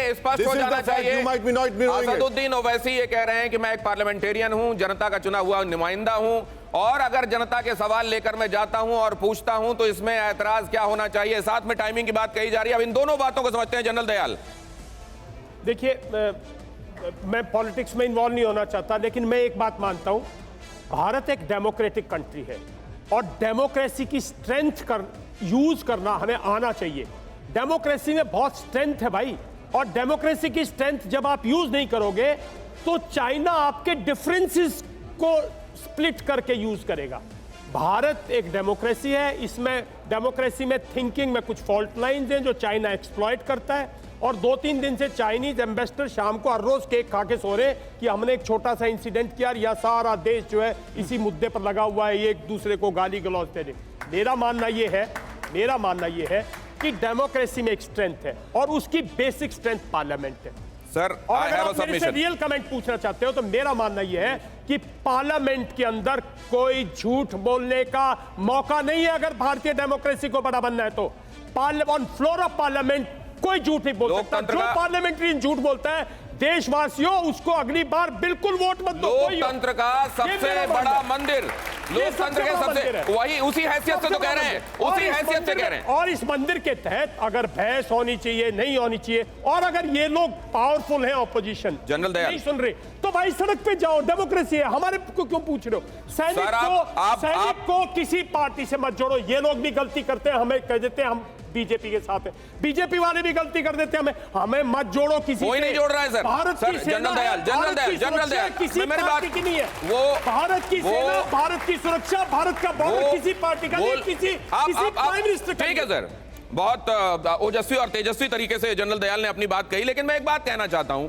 ये स्पष्ट हो जाना चाहिए। असदुद्दीन ओवैसी ये कह रहे हैं कि मैं एक पार्लियामेंटेरियन हूं, जनता का चुना हुआ नुमाइंदा हूं, और अगर जनता के सवाल लेकर मैं जाता हूं और पूछता हूं तो इसमें ऐतराज क्या होना चाहिए। साथ में टाइमिंग की बात कही जा रही है। अब इन दोनों बातों को समझते हैं जनरल दयाल। देखिए, मैं पॉलिटिक्स में इन्वॉल्व नहीं होना चाहता, लेकिन मैं एक बात मानता हूं, भारत एक डेमोक्रेटिक कंट्री है और डेमोक्रेसी की स्ट्रेंथ यूज करना हमें आना चाहिए। डेमोक्रेसी में बहुत स्ट्रेंथ है भाई, और डेमोक्रेसी की स्ट्रेंथ जब आप यूज नहीं करोगे तो चाइना आपके डिफरेंसेस को स्प्लिट करके यूज करेगा। भारत एक डेमोक्रेसी है, इसमें डेमोक्रेसी में थिंकिंग में कुछ फॉल्ट लाइंस हैं जो चाइना एक्सप्लॉइट करता है, और 2-3 दिन से चाइनीज एम्बेसडर शाम को हर रोज केक खा के सो रहे कि हमने एक छोटा सा इंसिडेंट किया, या सारा देश जो है इसी मुद्दे पर लगा हुआ है, एक दूसरे को गाली गलौज दे रहे। मेरा मानना यह है कि डेमोक्रेसी में एक स्ट्रेंथ है और उसकी बेसिक स्ट्रेंथ पार्लियामेंट है। सर, और अगर आप मेरे से रियल कमेंट पूछना चाहते हो तो मेरा मानना यह है कि पार्लियामेंट के अंदर कोई झूठ बोलने का मौका नहीं है। अगर भारतीय डेमोक्रेसी को बड़ा बनना है तो ऑन फ्लोर ऑफ पार्लियामेंट कोई झूठ नहीं बोल सकता। जो पार्लियामेंट्रियन झूठ बोलता है, देशवासियों उसको अगली बार बिल्कुल वोट मत दो। लोकतंत्र का सबसे बड़ा मंदिर, लोकतंत्र के सबसे, वही उसी हैसियत से तो कह रहे हैं, उसी हैसियत से कह रहे हैं। और इस मंदिर के तहत अगर बहस होनी चाहिए, नहीं होनी चाहिए, और अगर ये लोग पावरफुल हैं, ऑपोजिशन जनरल दयाल नहीं सुन रहे, तो भाई सड़क पे जाओ, डेमोक्रेसी है। हमारे को क्यों पूछ रहे हो? सैनिक को किसी पार्टी से मत जोड़ो। ये लोग भी गलती करते हैं, हमें कह देते हैं हम बीजेपी के साथ है, बीजेपी वाले भी गलती कर देते हैं, हमें मत जोड़ो किसी से। कोई नहीं जोड़ रहा है सर। भारत की सेना, जनरल दयाल किसी पार्टी की नहीं है। वो भारत की सेना, भारत की सुरक्षा, भारत का बॉर्डर किसी पार्टी का नहीं, किसी प्राइम मिनिस्टर का। ठीक है सर, बहुत ओजस्वी और तेजस्वी तरीके से जनरल दयाल ने अपनी बात कही, लेकिन मैं एक बात कहना चाहता हूं।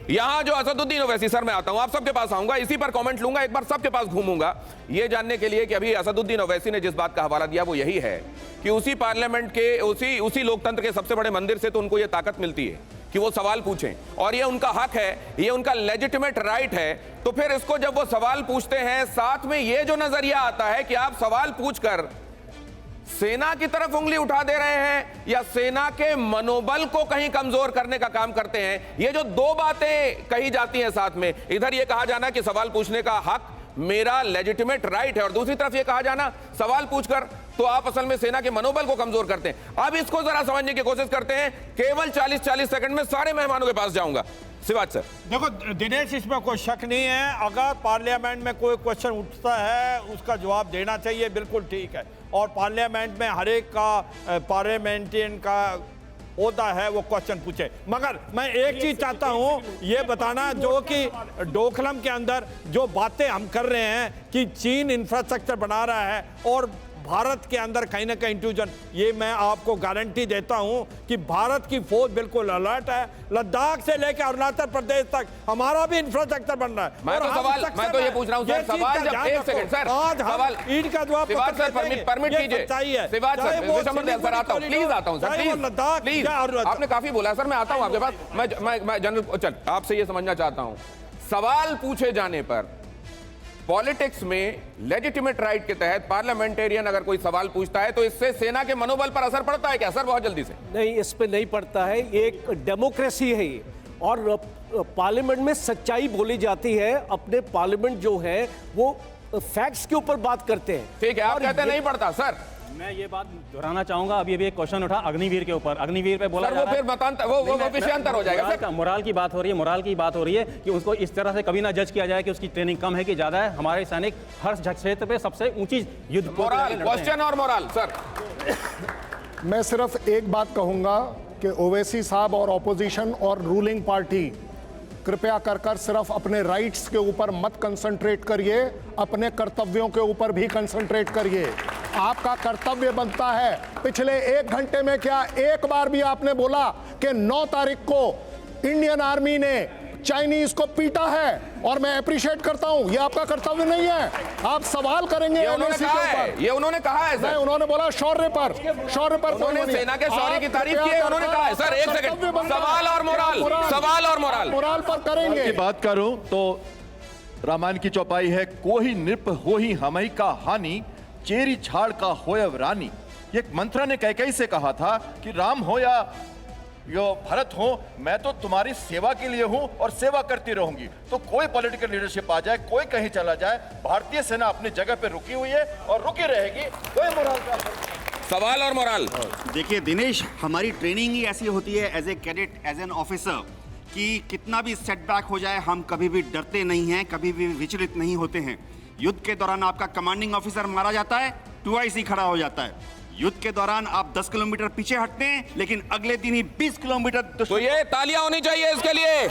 यहां जो असदुद्दीन ओवैसी, सर मैं आता हूं, आप सबके पास आऊंगा, इसी पर कमेंट लूंगा, एक बार सबके पास घूमूंगा ये जानने के लिए कि अभी असदुद्दीन ओवैसी ने जिस बात का हवाला दिया वो यही है कि उसी पार्लियामेंट के, उसी लोकतंत्र के सबसे बड़े मंदिर से तो उनको ये ताकत मिलती है कि वो सवाल पूछें, और ये उनका हक है, ये उनका लेजिटिमेट राइट है। तो फिर इसको जब वो सवाल पूछते हैं, साथ में ये जो नजरिया आता है कि आप सवाल पूछकर सेना की तरफ उंगली उठा दे रहे हैं या सेना के मनोबल को कहीं कमजोर करने का काम करते हैं, ये जो दो बातें कही जाती हैं साथ में, इधर ये कहा जाना कि सवाल पूछने का हक मेरा लेजिटिमेट राइट है, और दूसरी तरफ ये कहा जाना सवाल पूछकर तो आप असल में सेना के मनोबल को कमजोर करते हैं। अब इसको जरा समझने की कोशिश करते हैं। केवल 40-40 सेकंड में सारे मेहमानों के पास जाऊंगा। शिवाज सर। देखो दिनेश, इसमें कोई शक नहीं है, अगर पार्लियामेंट में कोई क्वेश्चन उठता है उसका जवाब देना चाहिए, बिल्कुल ठीक है। और पार्लियामेंट में हर एक का पार्लियामेंटेरियन का होता है वो क्वेश्चन पूछे, मगर मैं एक चीज चाहता हूं ये बताना, जो कि डोकलम के अंदर जो बातें हम कर रहे हैं कि चीन इंफ्रास्ट्रक्चर बना रहा है और भारत के अंदर कहीं ना कहीं इंट्रूजन, ये मैं आपको गारंटी देता हूं कि भारत की फौज बिल्कुल अलर्ट है। लद्दाख से लेकर अरुणाचल प्रदेश तक हमारा भी इंफ्रास्ट्रक्चर बन रहा है। मैं तो ये पूछ रहा हूं सर, सवाल जब एक सेकंड सर, आज सवाल ईद का जवाब परमिट कीजिए। शिवाज सर आता हूं, प्लीज आता हूं सर, प्लीज। आपने काफी बोला सर, मैं आता हूं आपके पास। मैं जनरल, चल आपसे ये समझना चाहता हूं, सवाल पूछे जाने पर पॉलिटिक्स में लेजिटिमेट राइट के तहत पार्लियामेंटेरियन अगर कोई सवाल पूछता है तो इससे सेना के मनोबल पर असर पड़ता है क्या सर? बहुत जल्दी से। नहीं, इस पे नहीं पड़ता है, ये एक डेमोक्रेसी है ये, और पार्लियामेंट में सच्चाई बोली जाती है। अपने पार्लियामेंट जो है वो फैक्ट्स के ऊपर बात करते हैं। ठीक है, आप कहते हैं नहीं पड़ता सर। मैं ये बात दोहराना चाहूंगा, अभी एक क्वेश्चन उठा अग्निवीर के ऊपर, अग्निवीर पे बोला सर, वो फिर वो विषयांतर हो जाएगा सर। मोराल की बात हो रही है, मोराल की बात हो रही है कि उसको इस तरह से कभी ना जज किया जाए कि उसकी ट्रेनिंग कम है कि ज्यादा है। हमारे सैनिक हर क्षेत्र पे सबसे ऊंची युद्ध मोराल, क्वेश्चन और मोराल सर। मैं सिर्फ एक बात कहूंगा कि ओवैसी साहब और ऑपोजिशन और रूलिंग पार्टी कृपया कर सिर्फ अपने राइट्स के ऊपर मत कंसंट्रेट करिए, अपने कर्तव्यों के ऊपर भी कंसंट्रेट करिए। आपका कर्तव्य बनता है, पिछले 1 घंटे में क्या एक बार भी आपने बोला कि 9 तारीख को इंडियन आर्मी ने चाइनीज को पीटा है, और मैं अप्रिशिएट करता हूं, ये आपका कर्तव्य नहीं है। आप सवाल करेंगे ये उन्होंने कहा है सर। उन्होंने बोला शौर्य पर उन्होंने सेना के शौर्य की तारीफ की है, उन्होंने कहा है सर। एक सेकंड, सवाल और मोराल पर करेंगे। की बात करूं तो रामायण की चौपाई है, कोई नृप हो ही हमई का हानि, चेरी छाड़ का होयव रानी। ये मंत्रा ने कैकेयी से कहा था कि राम हो या यो भरत हूं, मैं तो तुम्हारी सेवा के लिए हूं और सेवा करती रहूंगी। तो कोई पॉलिटिकल लीडरशिप आ जाए, कोई कहीं चला जाए, भारतीय सेना अपनी जगह पे रुकी हुई है और रुकी रहेगी। कोई मोराल का सवाल और मोराल। देखिए दिनेश, हमारी ट्रेनिंग ही ऐसी होती है as a cadet, as an officer, कि कितना भी सेटबैक हो जाए हम कभी भी डरते नहीं हैं, कभी भी विचलित नहीं होते हैं। युद्ध के दौरान आपका कमांडिंग ऑफिसर मारा जाता है, 2IC खड़ा हो जाता है। युद्ध के दौरान आप 10 किलोमीटर पीछे हटते हैं, लेकिन अगले दिन ही 20 किलोमीटर तो ये तालियां होनी चाहिए इसके लिए।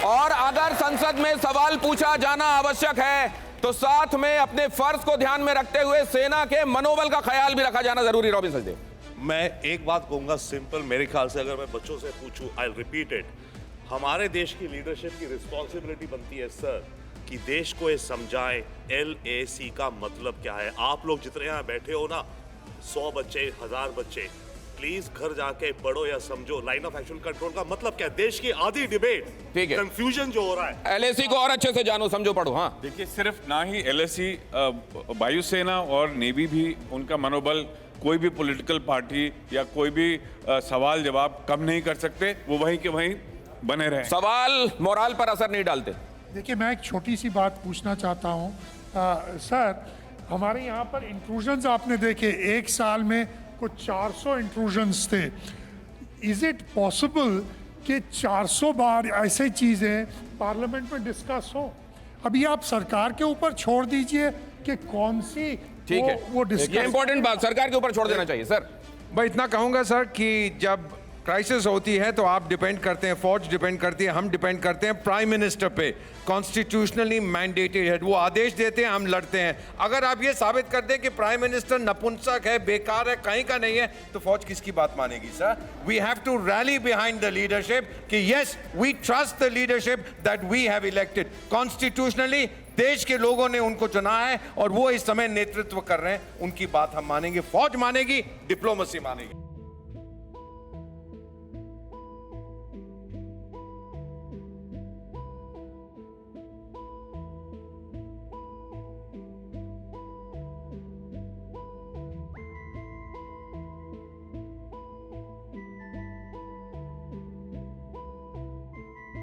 और अगर संसद में सवाल पूछा जाना आवश्यक है तो साथ में अपने फर्ज को ध्यान में रखते हुए सेना के मनोबल का ख्याल भी रखा जाना जरूरी। रॉबिन सचदेव, मैं एक बात कहूंगा सिंपल, मेरे ख्याल से अगर मैं बच्चों से पूछूं, आई विल रिपीट इट, हमारे देश की लीडरशिप की रिस्पॉन्सिबिलिटी बनती है सर कि देश को ये समझाएं LAC का मतलब क्या है। आप लोग जितने यहाँ बैठे हो ना, 100 बच्चे, 1000 बच्चे, प्लीज घर जाके पढ़ो या समझो लाइन ऑफ एक्शन कंट्रोल का मतलब क्या है। देश की आधी डिबेट, ठीक है, कंफ्यूजन जो हो रहा है, LAC को और अच्छे से जानो, समझो, पढ़ो। हाँ देखिए, सिर्फ ना ही LAC, वायुसेना और नेवी भी उनका मनोबल कोई भी पॉलिटिकल पार्टी या कोई भी सवाल जवाब कम नहीं कर सकते, वो वहीं के वहीं बने रहे। सवाल मोराल पर असर नहीं डालते। देखिए, मैं एक छोटी सी बात पूछना चाहता हूँ सर, हमारे यहाँ पर इंट्रूजन्स आपने देखे, एक साल में कुछ 400 इंट्रूजन्स थे। इज इट पॉसिबल कि 400 बार ऐसे चीज़ें पार्लियामेंट में डिस्कस हो? अभी आप सरकार के ऊपर छोड़ दीजिए कि कौन सी ठीक है, वो डिस्कस। ये इंपॉर्टेंट बात सरकार के ऊपर छोड़ देना चाहिए। सर, मैं इतना कहूंगा सर कि जब क्राइसिस होती है तो आप डिपेंड करते हैं, फौज डिपेंड करती है, हम डिपेंड करते हैं प्राइम मिनिस्टर पे। कॉन्स्टिट्यूशनली मैंडेटेड है, वो आदेश देते हैं, हम लड़ते हैं। अगर आप ये साबित कर दें कि प्राइम मिनिस्टर नपुंसक है, बेकार है, कहीं का नहीं है, तो फौज किसकी बात मानेगी sir? We have to rally behind the leadership कि yes, we trust the leadership that we have elected. Constitutionally देश के लोगों ने उनको चुना है और वो इस समय नेतृत्व कर रहे हैं, उनकी बात हम मानेंगे, फौज मानेगी, डिप्लोमेसी मानेगी।